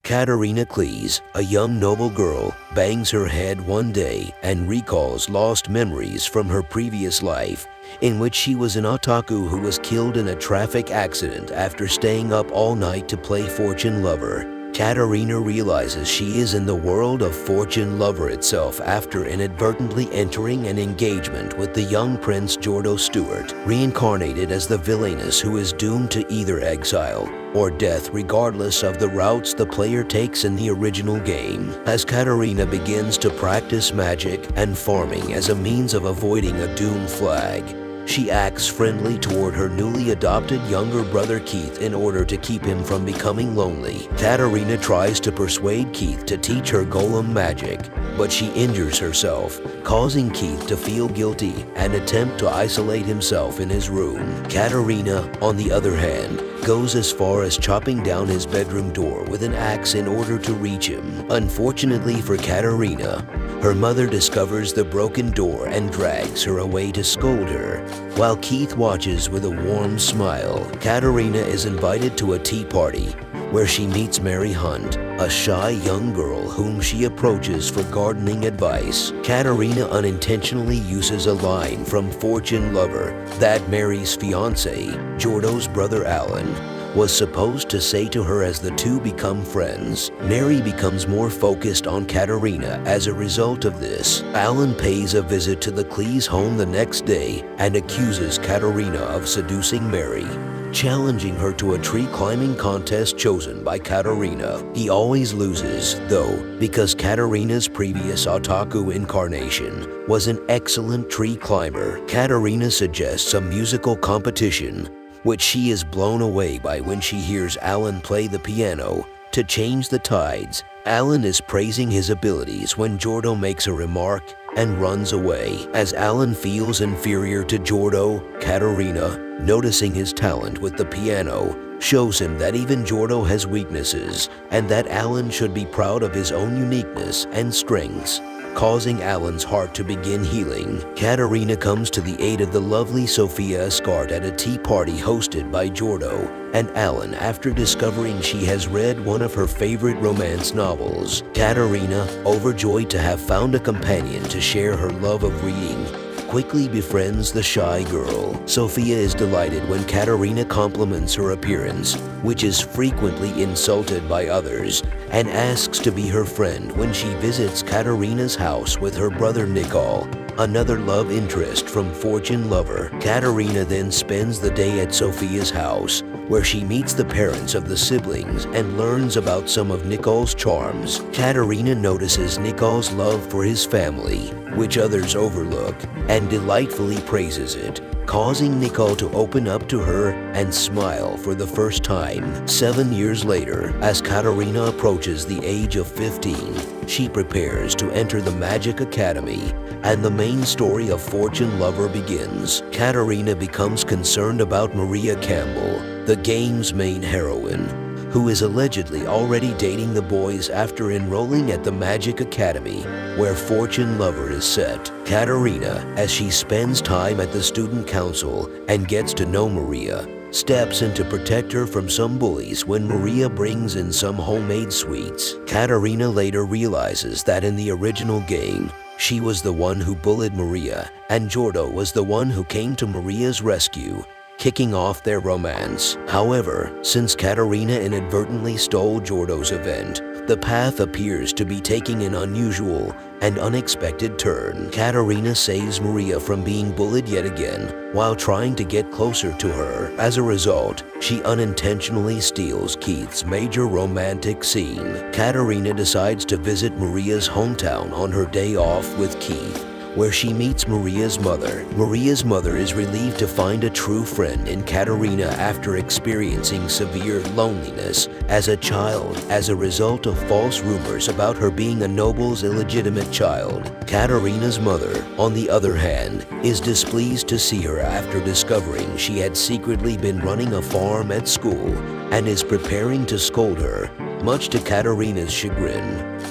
Katerina Klees, a young noble girl, bangs her head one day and recalls lost memories from her previous life, in which she was an otaku who was killed in a traffic accident after staying up all night to play fortune lover. Katerina realizes she is in the world of fortune lover itself after inadvertently entering an engagement with the young Prince Jordo Stewart, reincarnated as the Villainess who is doomed to either exile or death regardless of the routes the player takes in the original game. As Katerina begins to practice magic and farming as a means of avoiding a doom flag, she acts friendly toward her newly adopted younger brother Keith in order to keep him from becoming lonely. Katerina tries to persuade Keith to teach her golem magic, but she injures herself, causing Keith to feel guilty and attempt to isolate himself in his room. Katerina, on the other hand, goes as far as chopping down his bedroom door with an axe in order to reach him. Unfortunately for Katerina, her mother discovers the broken door and drags her away to scold her. While Keith watches with a warm smile, Katerina is invited to a tea party where she meets Mary Hunt, a shy young girl whom she approaches for gardening advice. Katerina unintentionally uses a line from Fortune Lover that Mary's fiancé, Jordo's brother Alan, was supposed to say to her as the two become friends. Mary becomes more focused on Katerina as a result of this. Alan pays a visit to the Klees' home the next day and accuses Katerina of seducing Mary, challenging her to a tree climbing contest chosen by Katerina. He always loses, though, because Katerina's previous otaku incarnation was an excellent tree climber. Katerina suggests a musical competition, which she is blown away by when she hears Alan play the piano. To change the tides, Alan is praising his abilities when Jordo makes a remark and runs away. As Alan feels inferior to Jordo, Katerina, noticing his talent with the piano, shows him that even Jordo has weaknesses and that Alan should be proud of his own uniqueness and strengths, causing Alan's heart to begin healing. Katerina comes to the aid of the lovely Sophia Escart at a tea party hosted by Jordo and Alan after discovering she has read one of her favorite romance novels. Katerina, overjoyed to have found a companion to share her love of reading, quickly befriends the shy girl. Sophia is delighted when Katerina compliments her appearance, which is frequently insulted by others, and asks to be her friend when she visits Katerina's house with her brother Nicole, another love interest from Fortune Lover. Katerina then spends the day at Sophia's house, where she meets the parents of the siblings and learns about some of Nicole's charms. Katerina notices Nicole's love for his family, which others overlook, and delightfully praises it, causing Nicole to open up to her and smile for the first time. 7 years later, as Katerina approaches the age of 15, she prepares to enter the Magic Academy, and the main story of Fortune Lover begins. Katerina becomes concerned about Maria Campbell, the game's main heroine, who is allegedly already dating the boys after enrolling at the Magic Academy, where Fortune Lover is set. Katerina, as she spends time at the student council and gets to know Maria, steps in to protect her from some bullies when Maria brings in some homemade sweets. Katerina later realizes that in the original game, she was the one who bullied Maria, and Jordo was the one who came to Maria's rescue, kicking off their romance. However, since Katerina inadvertently stole Jordo's event, the path appears to be taking an unusual and unexpected turn. Katerina saves Maria from being bullied yet again while trying to get closer to her. As a result, she unintentionally steals Keith's major romantic scene. Katerina decides to visit Maria's hometown on her day off with Keith, where she meets Maria's mother. Maria's mother is relieved to find a true friend in Katerina after experiencing severe loneliness as a child as a result of false rumors about her being a noble's illegitimate child. Katerina's mother, on the other hand, is displeased to see her after discovering she had secretly been running a farm at school and is preparing to scold her. Much to Katerina's chagrin,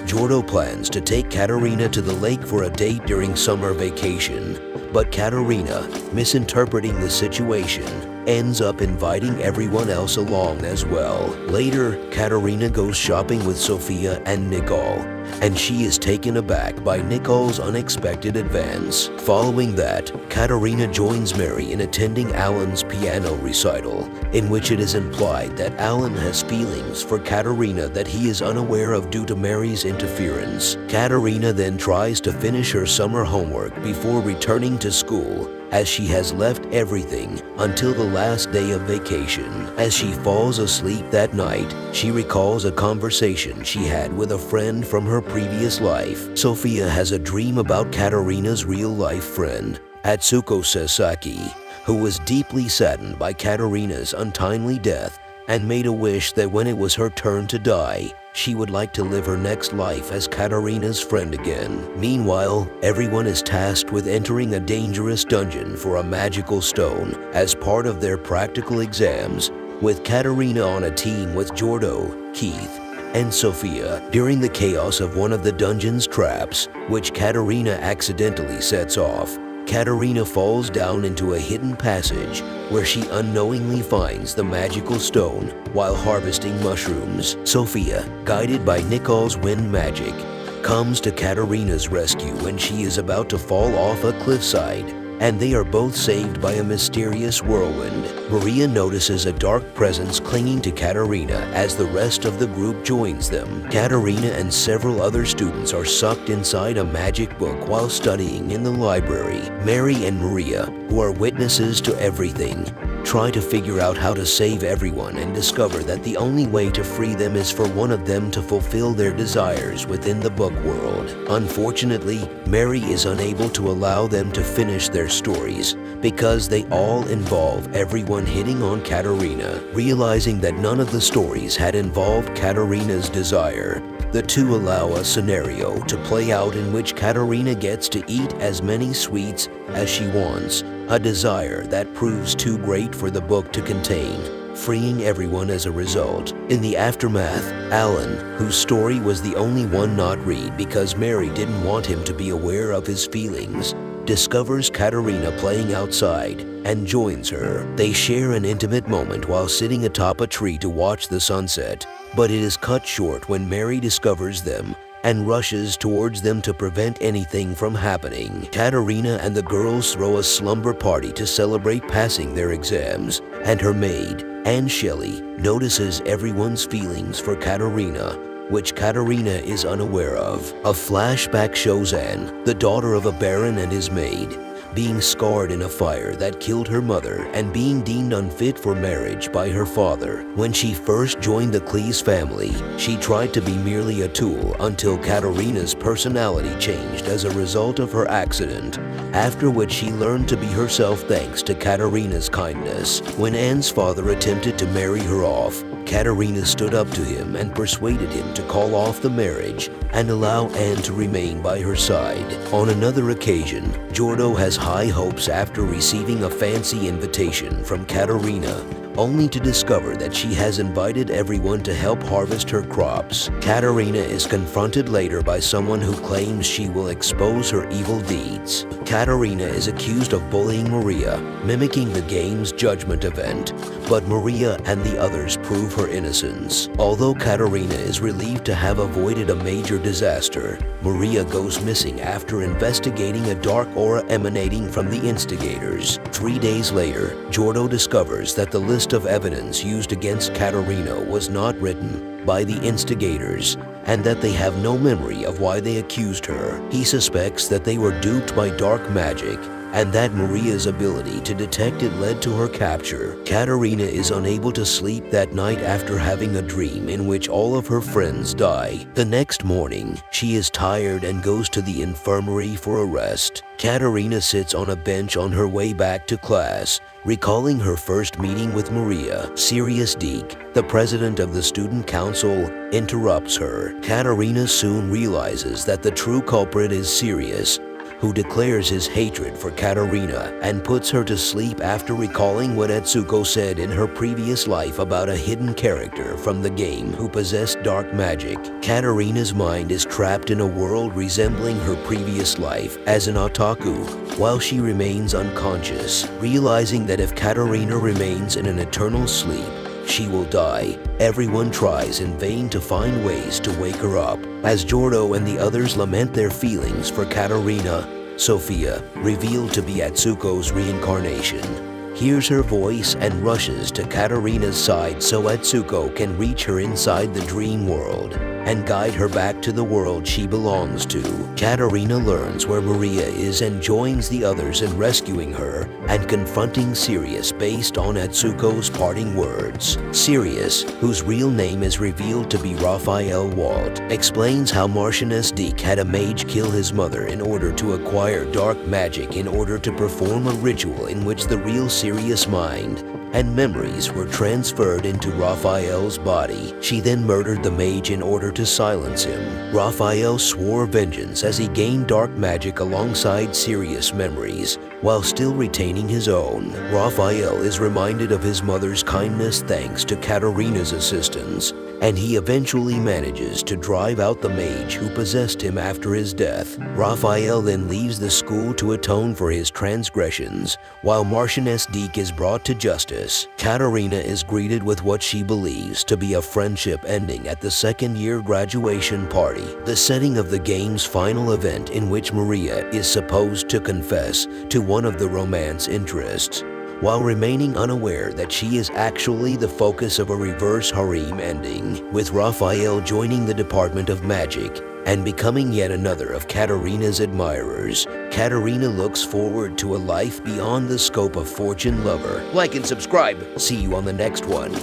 Jordo plans to take Katerina to the lake for a date during summer vacation, but Katerina, misinterpreting the situation, ends up inviting everyone else along as well. Later, Katerina goes shopping with Sophia and Nicole, and she is taken aback by Nicole's unexpected advance. Following that, Katerina joins Mary in attending Alan's piano recital, in which it is implied that Alan has feelings for Katerina that he is unaware of due to Mary's interference. Katerina then tries to finish her summer homework before returning to school, as she has left everything until the last day of vacation. As she falls asleep that night, she recalls a conversation she had with a friend from her previous life. Sophia has a dream about Katerina's real-life friend, Atsuko Sasaki, who was deeply saddened by Katerina's untimely death and made a wish that when it was her turn to die, she would like to live her next life as Katerina's friend again. Meanwhile, everyone is tasked with entering a dangerous dungeon for a magical stone as part of their practical exams, with Katerina on a team with Jordo, Keith, and Sophia. During the chaos of one of the dungeon's traps, which Katerina accidentally sets off, Katerina falls down into a hidden passage where she unknowingly finds the magical stone while harvesting mushrooms. Sophia, guided by Nicole's wind magic, comes to Katerina's rescue when she is about to fall off a cliffside, and they are both saved by a mysterious whirlwind. Maria notices a dark presence clinging to Katerina as the rest of the group joins them. Katerina and several other students are sucked inside a magic book while studying in the library. Mary and Maria, who are witnesses to everything, try to figure out how to save everyone and discover that the only way to free them is for one of them to fulfill their desires within the book world. Unfortunately, Mary is unable to allow them to finish their stories because they all involve everyone hitting on Katerina. Realizing that none of the stories had involved Katerina's desire, the two allow a scenario to play out in which Katerina gets to eat as many sweets as she wants, a desire that proves too great for the book to contain, freeing everyone as a result. In the aftermath, Alan, whose story was the only one not read because Mary didn't want him to be aware of his feelings, discovers Katerina playing outside and joins her. They share an intimate moment while sitting atop a tree to watch the sunset, but it is cut short when Mary discovers them and rushes towards them to prevent anything from happening. Katerina and the girls throw a slumber party to celebrate passing their exams, and her maid, Anne Shelley, notices everyone's feelings for Katerina, which Katerina is unaware of. A flashback shows Anne, the daughter of a baron and his maid, being scarred in a fire that killed her mother and being deemed unfit for marriage by her father. When she first joined the Cleese family, she tried to be merely a tool until Katerina's personality changed as a result of her accident, after which she learned to be herself thanks to Katerina's kindness. When Anne's father attempted to marry her off, Katerina stood up to him and persuaded him to call off the marriage and allow Anne to remain by her side. On another occasion, Jordo has high hopes after receiving a fancy invitation from Katerina, only to discover that she has invited everyone to help harvest her crops. Katerina is confronted later by someone who claims she will expose her evil deeds. Katerina is accused of bullying Maria, mimicking the game's judgment event, but Maria and the others prove her innocence. Although Katerina is relieved to have avoided a major disaster, Maria goes missing after investigating a dark aura emanating from the instigators. 3 days later, Jordo discovers that the list of evidence used against Katerina was not written by the instigators, and that they have no memory of why they accused her. He suspects that they were duped by dark magic, and that Maria's ability to detect it led to her capture. Katerina is unable to sleep that night after having a dream in which all of her friends die. The next morning, she is tired and goes to the infirmary for a rest. Katerina sits on a bench on her way back to class, recalling her first meeting with Maria. Sirius Deek, the president of the student council, interrupts her. Katerina soon realizes that the true culprit is Sirius, who declares his hatred for Katarina and puts her to sleep after recalling what Atsuko said in her previous life about a hidden character from the game who possessed dark magic. Katarina's mind is trapped in a world resembling her previous life as an otaku, while she remains unconscious, realizing that if Katarina remains in an eternal sleep, she will die. Everyone tries in vain to find ways to wake her up. As Jordo and the others lament their feelings for Katarina, Sophia, revealed to be Atsuko's reincarnation, hears her voice and rushes to Katarina's side so Atsuko can reach her inside the dream world and guide her back to the world she belongs to. Katarina learns where Maria is and joins the others in rescuing her and confronting Sirius based on Atsuko's parting words. Sirius, whose real name is revealed to be Raphael Walt, explains how Martianus Deke had a mage kill his mother in order to acquire dark magic in order to perform a ritual in which the real Sirius mind and memories were transferred into Raphael's body. She then murdered the mage in order to silence him. Raphael swore vengeance as he gained dark magic alongside Sirius memories, while still retaining his own. Raphael is reminded of his mother's kindness thanks to Katarina's assistance, and he eventually manages to drive out the mage who possessed him after his death. Raphael then leaves the school to atone for his transgressions, while Martianus Deke is brought to justice. Katarina is greeted with what she believes to be a friendship ending at the second-year graduation party, the setting of the game's final event in which Maria is supposed to confess to one of the romance interests, while remaining unaware that she is actually the focus of a reverse harem ending, with Raphael joining the Department of Magic and becoming yet another of Katarina's admirers. Katarina looks forward to a life beyond the scope of fortune lover. Like and subscribe. See you on the next one.